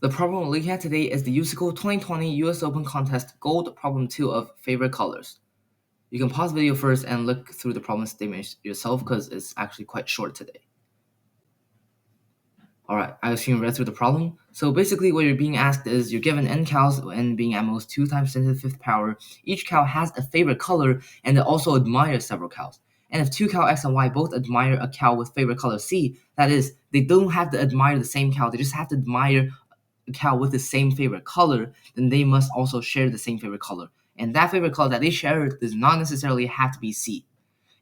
The problem we're looking at today is the USACO 2020 US Open Contest Gold Problem 2 of Favorite Colors. You can pause the video first and look through the problem statement yourself because it's actually quite short today. Alright, I assume you read through the problem. So basically what you're being asked is you're given n cows, n being at most 2 times 10 to the 5th power. Each cow has a favorite color and it also admires several cows. And if two cow X and Y both admire a cow with favorite color C, that is, they don't have to admire the same cow, they just have to admire a cow with the same favorite color, then they must also share the same favorite color. And that favorite color that they share does not necessarily have to be C.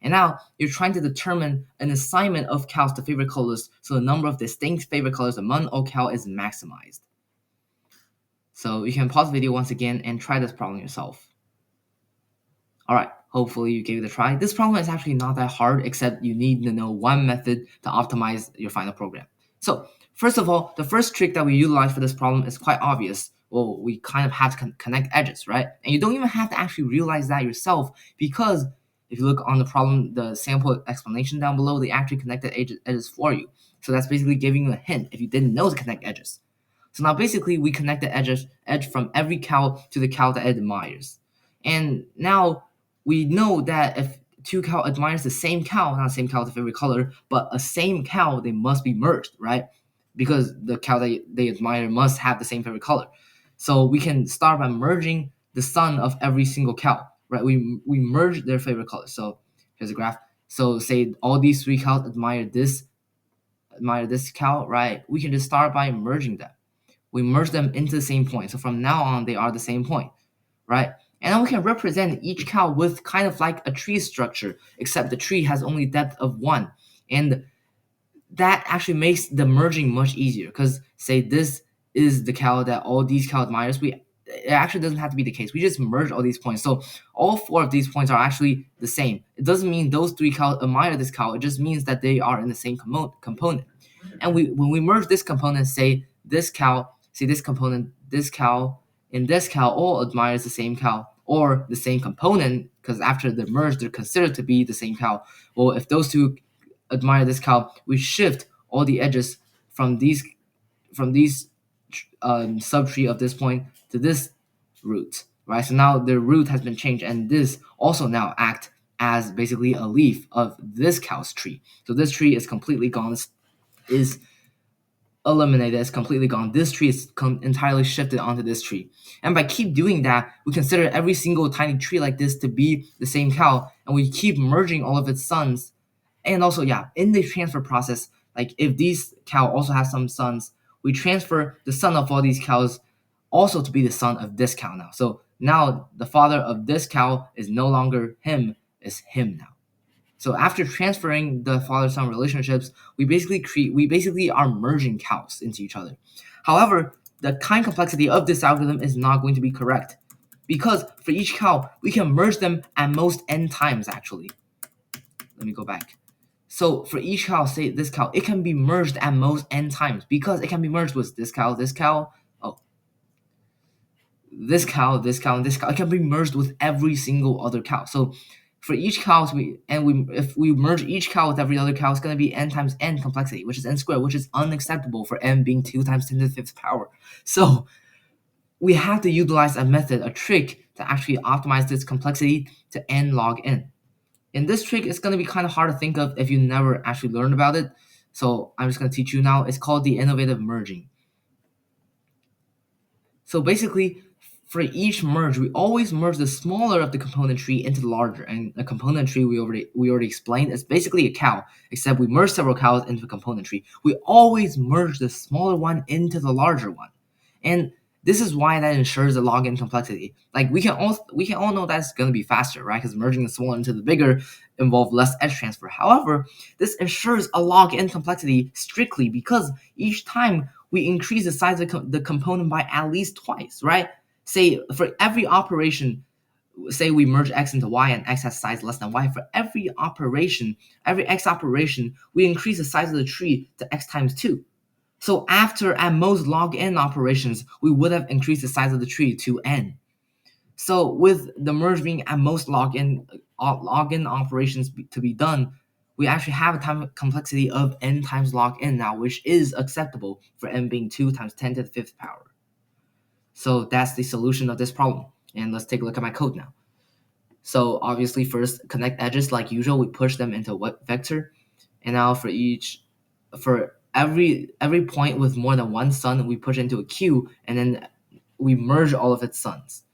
And now you're trying to determine an assignment of cows to favorite colors so the number of distinct favorite colors among all cow is maximized. So you can pause the video once again and try this problem yourself. Alright, hopefully you gave it a try. This problem is actually not that hard, except you need to know one method to optimize your final program. So first of all, the first trick that we utilize for this problem is quite obvious. Well, we kind of have to connect edges, right? And you don't even have to actually realize that yourself, because if you look on the problem, the sample explanation down below, they actually connected edges for you. So that's basically giving you a hint if you didn't know to connect edges. So now basically we connect the edge from every cow to the cow that it admires. And now we know that if two cow admires the same cow, not the same cow with the favorite color, but a same cow, they must be merged, right? Because the cow that they admire must have the same favorite color. So we can start by merging the son of every single cow, right? We merge their favorite color. So here's a graph. So say all these three cows admire this cow, right? We can just start by merging them. We merge them into the same point. So from now on, they are the same point, right? And then we can represent each cow with kind of like a tree structure, except the tree has only depth of 1. And that actually makes the merging much easier, because say this is the cow that all these cow admires. It actually doesn't have to be the case. We just merge all these points. So all 4 of these points are actually the same. It doesn't mean those 3 cows admire this cow. It just means that they are in the same component. And when we merge this component, say this cow, see this component, this cow, and this cow all admires the same cow or the same component, because after the merge, they're considered to be the same cow. Well, if those 2 admire this cow, we shift all the edges from these subtree of this point to this root, right? So now the root has been changed, and this also now act as basically a leaf of this cow's tree. So this tree is completely gone, is eliminated, is completely gone. This tree is entirely shifted onto this tree. And by keep doing that, we consider every single tiny tree like this to be the same cow, and we keep merging all of its sons. And also, in the transfer process, like if these cow also have some sons, we transfer the son of all these cows also to be the son of this cow now. So now the father of this cow is no longer him, is him now. So after transferring the father-son relationships, we basically are merging cows into each other. However, the kind complexity of this algorithm is not going to be correct, because for each cow, we can merge them at most n times actually. Let me go back. So for each cow, say this cow, it can be merged at most n times, because it can be merged with this cow, this cow, this cow, this cow, and this cow. It can be merged with every single other cow. So for each cow, if we merge each cow with every other cow, it's going to be n times n complexity, which is n squared, which is unacceptable for n being 2 times 10 to the 5th power. So we have to utilize a method, a trick, to actually optimize this complexity to n log n. And this trick is going to be kind of hard to think of if you never actually learned about it. So I'm just going to teach you now. It's called the innovative merging. So basically, for each merge, we always merge the smaller of the component tree into the larger. And a component tree, we already explained, is basically a cow, except we merge several cows into a component tree. We always merge the smaller one into the larger one. And this is why that ensures a log n complexity. Like we can all know that's going to be faster, right? Because merging the smaller into the bigger involves less edge transfer. However, this ensures a log n complexity strictly because each time we increase the size of the component by at least twice, right? Say for every operation, say we merge x into y and x has size less than y. For every x operation, we increase the size of the tree to x times 2. So after at most log n operations, we would have increased the size of the tree to n. So with the merge being at most log n operations to be done, we actually have a time complexity of n times log n now, which is acceptable for n being 2 times 10 to the 5th power. So that's the solution of this problem. And let's take a look at my code now. So obviously first connect edges like usual, we push them into what vector. And now for every point with more than one sun, we push into a queue, and then we merge all of its suns.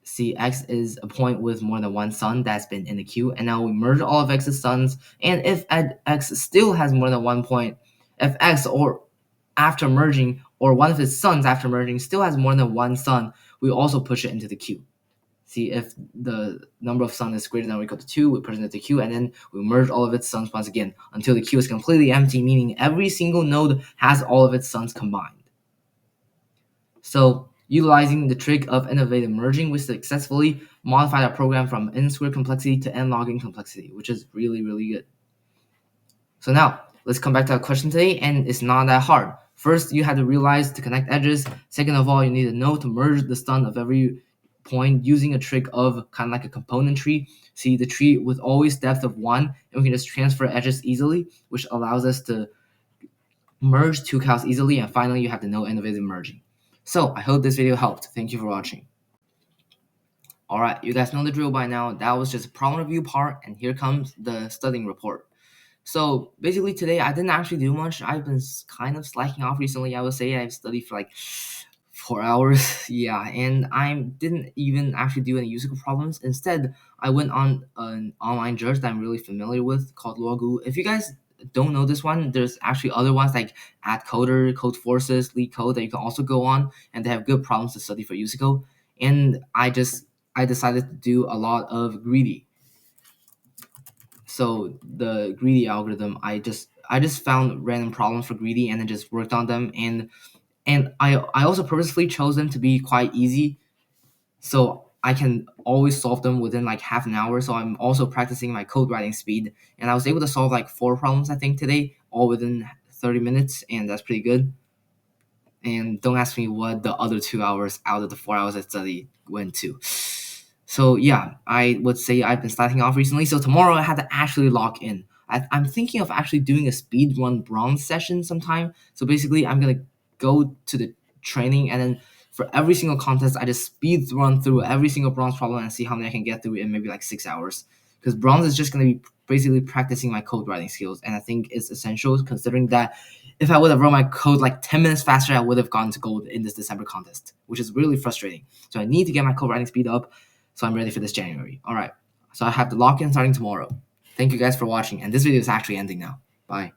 See, x is a point with more than one sun that's been in the queue, and now we merge all of x's suns. And if x still has more than one point, if x or after merging, or one of its suns after merging still has more than one sun, we also push it into the queue. See, if the number of suns is greater than or equal to 2, we push it into the queue, and then we merge all of its suns once again until the queue is completely empty, meaning every single node has all of its suns combined. So, utilizing the trick of innovative merging, we successfully modified our program from n squared complexity to n log n complexity, which is really, really good. So now, let's come back to our question today, and it's not that hard. First, you have to realize to connect edges. Second of all, you need to know to merge the sun of every point using a trick of kind of like a component tree. See, the tree with always depth of 1, and we can just transfer edges easily, which allows us to merge 2 cows easily. And finally, you have to know innovative merging. So I hope this video helped. Thank you for watching. Alright, you guys know the drill by now. That was just a problem review part, and here comes the studying report. So basically today I didn't actually do much. I've been kind of slacking off recently. I would say I've studied for like 4 hours. Yeah, and I didn't even actually do any USACO problems. Instead, I went on an online judge that I'm really familiar with called Logu. If you guys don't know this one, there's actually other ones like AdCoder, Code Forces, LeetCode that you can also go on, and they have good problems to study for USACO. And I decided to do a lot of greedy. So the greedy algorithm, I just found random problems for greedy and then just worked on them, and I also purposefully chose them to be quite easy, so I can always solve them within like half an hour. So I'm also practicing my code writing speed, and I was able to solve like 4 problems I think today, all within 30 minutes, and that's pretty good. And don't ask me what the other 2 hours out of the 4 hours I studied went to. So yeah, I would say I've been slacking off recently. So tomorrow I have to actually lock in. I'm thinking of actually doing a speed run bronze session sometime. So basically, I'm gonna go to the training, and then for every single contest, I just speed run through every single bronze problem and see how many I can get through in maybe like 6 hours. Because bronze is just gonna be basically practicing my code writing skills, and I think it's essential considering that if I would have run my code like 10 minutes faster, I would have gone to gold in this December contest, which is really frustrating. So I need to get my code writing speed up, so I'm ready for this January. All right, so I have the lock-in starting tomorrow. Thank you guys for watching, and this video is actually ending now. Bye.